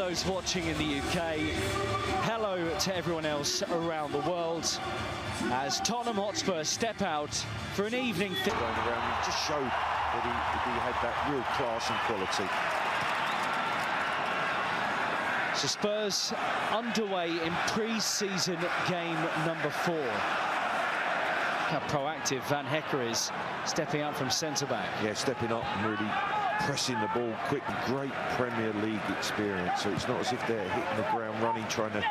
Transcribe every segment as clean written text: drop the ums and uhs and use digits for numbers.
Those watching in the UK, hello to everyone else around the world as Tottenham Hotspur step out for an evening. Going around, he just showed that he had that real class and quality. So Spurs underway in pre-season game number 4. How proactive Van Hecker is, stepping out from centre-back. Yeah, stepping up and really pressing the ball quick. Great Premier League experience. So it's not as if they're hitting the ground running, trying to,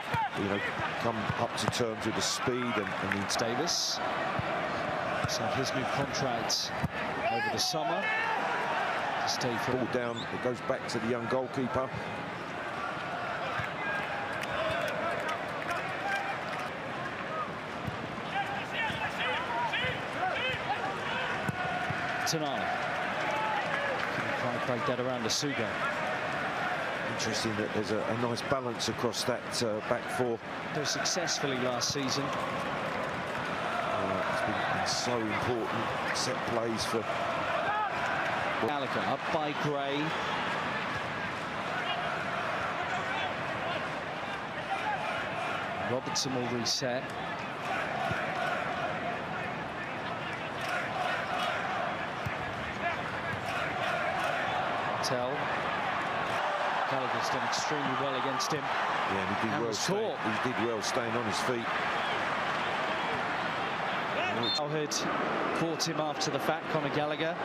come up to terms with the speed and It's Davis. So his new contract over the summer to stay for ball down. It goes back to the young goalkeeper. tonight. Try and break that around to Suga. Interesting that there's a nice balance across that back four. Very successfully last season. It's been so important. Set plays for Gallagher up by Gray. Robertson will reset. Gallagher's done extremely well against him. Yeah, and he did well staying on his feet. Had caught him after the fact, Conor Gallagher.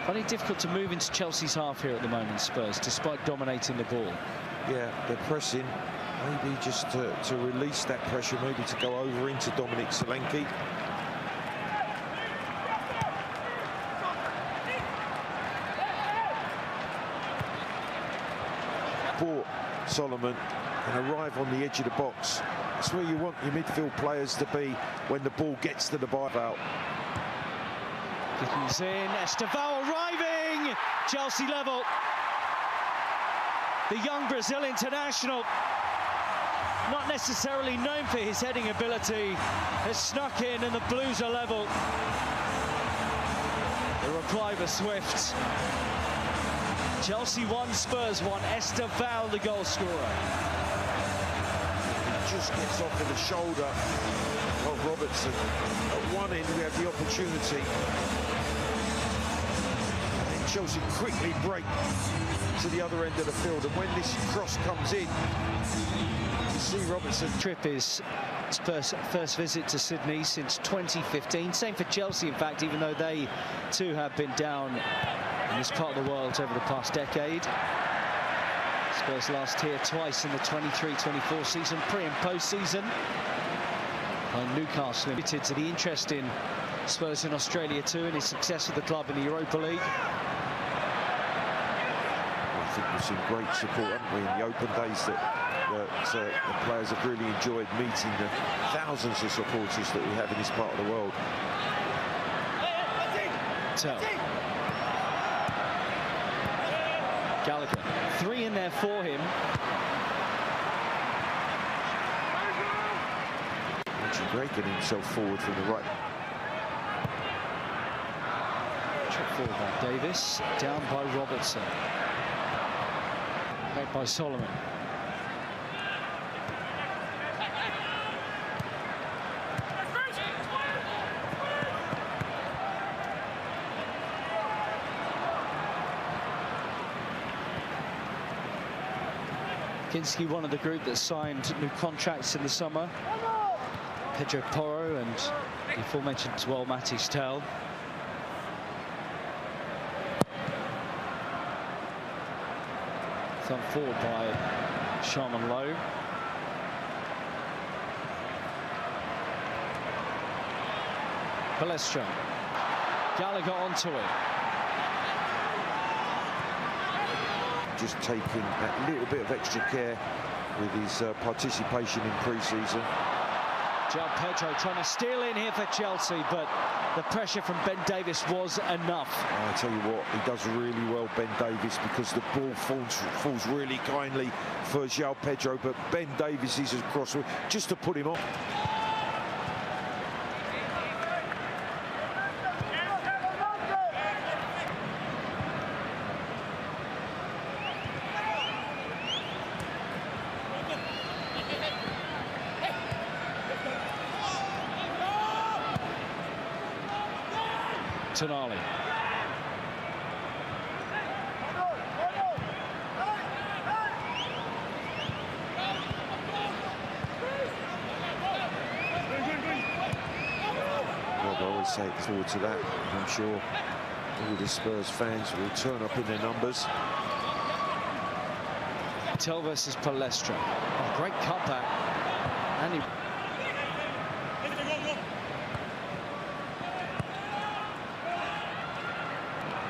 Funny difficult to move into Chelsea's half here at the moment, Spurs, despite dominating the ball. Yeah, they're pressing. Maybe just to release that pressure, maybe to go over into Dominic Solanke. Bought Solomon and arrive on the edge of the box. That's where you want your midfield players to be when the ball gets to the ball. He's in, Estevao arriving! Chelsea level. The young Brazil international, not necessarily known for his heading ability, has snuck in and the Blues are level. The reply was swift. Chelsea 1, Spurs 1, Estevao the goal scorer. Just gets off with the shoulder of Robertson. At one end we have the opportunity, and then Chelsea quickly break to the other end of the field, and when this cross comes in, you see Robertson. Trip is Spurs' first visit to Sydney since 2015. Same for Chelsea, in fact, even though they too have been down in this part of the world over the past decade. Spurs last here twice in the 23-24 season, pre and post season. And Newcastle limited to the interest in Spurs in Australia too, and his success with the club in the Europa League. I think we've seen great support, haven't we, in the open days that the players have really enjoyed meeting the thousands of supporters that we have in this part of the world. So, Gallagher, 3 in there for him. Gray getting himself forward from the right. Check forward by Davis, down by Robertson. Back by Solomon. Kinski, one of the group that signed new contracts in the summer. Pedro Porro and the aforementioned as well, Matisse Tell. Thrown forward by Sharman Lowe. Palestra. Gallagher onto it. Just taking that little bit of extra care with his participation in pre-season. João Pedro trying to steal in here for Chelsea, but the pressure from Ben Davis was enough. I tell you what, he does really well, Ben Davis, because the ball falls really kindly for João Pedro, but Ben Davis is across just to put him off. Tonali. Well, I always say forward to that. I'm sure all the Spurs fans will turn up in their numbers. Tel versus Palestra. Oh, great cutback. And he...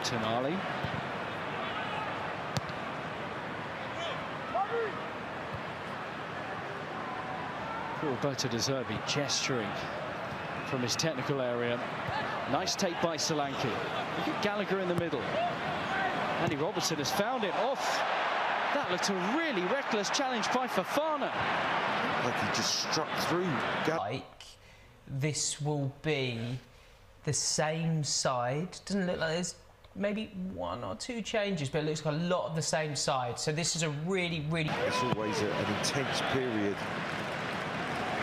Tonali. Roberto De Zerbi gesturing from his technical area. Nice take by Solanke. Look at Gallagher in the middle. Andy Robertson has found it off. That looked a really reckless challenge by Fofana. Like he just struck through. Like this will be the same side. Doesn't look like there's maybe one or two changes, but it looks like a lot of the same side. So this is a really, really... It's always an intense period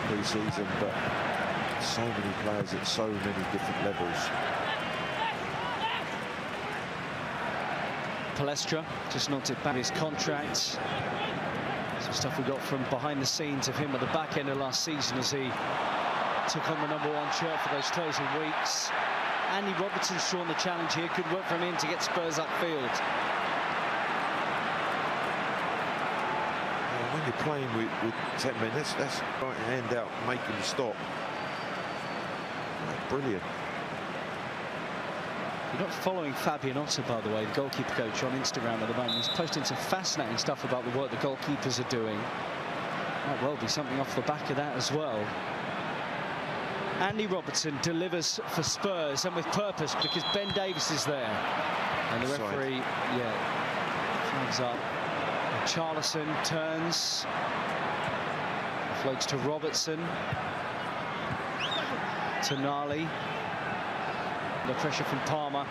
pre-season, but so many players at so many different levels. Palestra just knocked it back. His contract. Some stuff we got from behind the scenes of him at the back end of last season as he took on the #1 shirt for those closing weeks. Andy Robertson's drawn the challenge here. Good work from him to get Spurs upfield. Yeah, when you're playing with 10 men, that's right hand out, making the stop. Oh, brilliant. You're not following Fabian Otter, by the way, the goalkeeper coach, on Instagram at the moment. He's posting some fascinating stuff about the work the goalkeepers are doing. Might well be something off the back of that as well. Andy Robertson delivers for Spurs, and with purpose, because Ben Davies is there. And the referee, flags up. And Charlison turns. Floats to Robertson. Tonali. The pressure from Palmer.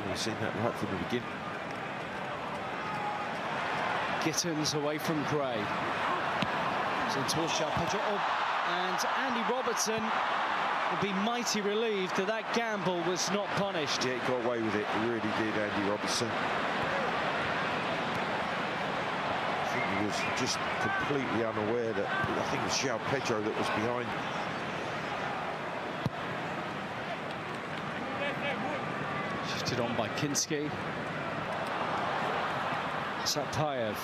You've seen that right from the beginning. Gittins away from Gray. So towards Pedro. And Andy Robertson will be mighty relieved that that gamble was not punished. Yeah, he got away with it. He really did, Andy Robertson. I think he was just completely unaware that, I think it was João Pedro that was behind. Shifted on by Kinski. Sapayev.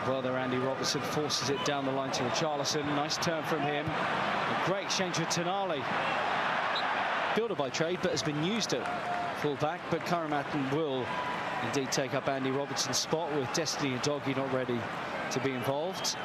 Well there, Andy Robertson forces it down the line to Richarlison. Nice turn from him. A great exchange with Tonali. Builder by trade, but has been used at full-back. But Karamathan will indeed take up Andy Robertson's spot, with Destiny and Doggy not ready to be involved.